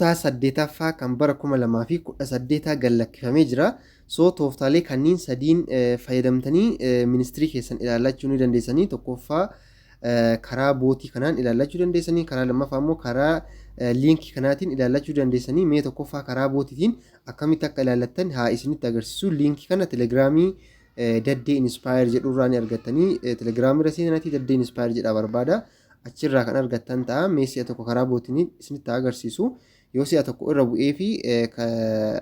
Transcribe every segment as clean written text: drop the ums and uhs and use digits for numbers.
kutaa 8ffaa kan bara 2018 gallakkifamee jira. So tooftaalee kanneen sadiin fayyadamtanii ministirii keessan ilaallachuu ni dandeessanii. Tokkoffaa karaa bootii kanaan ilaallachuu dandeessanii, karaa lammaffaa immoo karaa liinkii kanaatiin ilaallachuu dandeessanii. Mee tokkoffaa karaa bootiitiin akkamitti akka ilaallattan haa isinitti agarsiisu. Liinkii kana telegiraamii daddee inspire jedhurraa ni argattanii. Telegiraamii raseenaatii daddee inspire jedha barbaada. Achirraa kan argattan ta'a. Mee si'a tokko karaa bootiin isinitti agarsiisu. Yoo si'a tokko irra bu'ee fi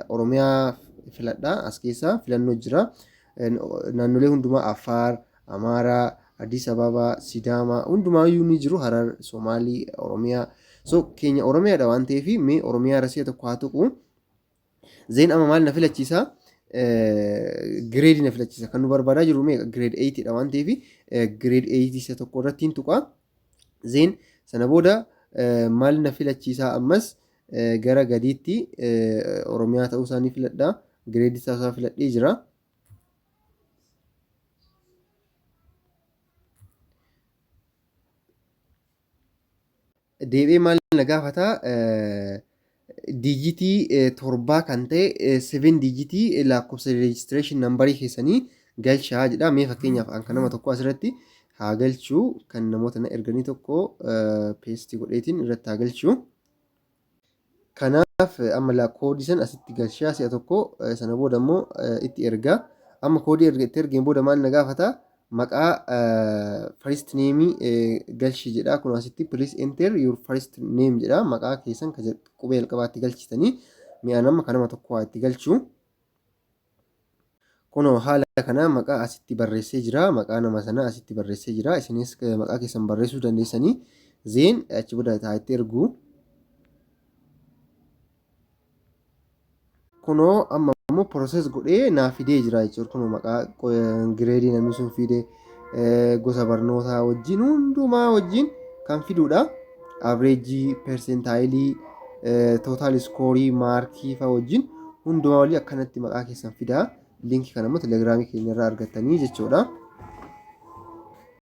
Oromiyaa filadhaa. As keessaa filannoo jira. Naannolee hundumaa Affaar, Amaaraa, Addis Ababaa, Sidaamaa hundumaayyuu ni jiru. Harar, Somaalii, Oromiyaa. So keenya Oromiyaadha waan ta'eef mee Oromiyaa si'a tokko haa tuqu. Zeen amma maal na filachiisa? Gireedii na filachiisa. Kan nu barbaadaa jiru mee gireed 8dha waan ta'eef gireed 8 si'a tokko irratti hin tuqa. Zeen sana booda maal na filachiisaa ammas gara gadiitti Oromiyaa ta'uu isaanii filadhaa. Gireedii isaa filadhee jira. Deebi'ee maal na gaafata? Diijitii 7 kan ta'e 7 diijitii lakkoofsa rejistireeshin nambarii keessanii galchaa jedha. Mee fakkeenyaaf kan nama tokko asirratti haa galchuu, kan namoota na erganii tokko peestii godheetiin irratti haa galchuu. Kanaaf amma koodii san asitti galchaa si'a tokko, sana booda immoo itti ergaa. Amma koodii itti ergeen booda maal na gaafata? Maqaa first name galchi jedha. Kun asitti please enter your first name jedha. Maqaa keessan qubee jalqabaatti galchitanii mi'a nama kanama tokko haa itti galchuu. Kunoo haala kana maqaa asitti barreessee jira. Maqaa nama sanaa asitti barreessee jira. Isinis maqaa keessan barreessuu dandeessanii. Zeen achi booda haa itti erguu. Kunoo amma immoo process godhee naa fidee jira jechuudha. Kunoo maqaa gireedii namni sun fide gosa barnootaa wajjin hundumaa wajjin kan fiduudha. Averejii, persentaayilii, tootaal iskoorii, maarkii fa'aa wajjin hundumaa walii akkanatti maqaa keessan fidaa. Liinkii kana immoo telegiraamii keenya irraa argattanii jechuudha.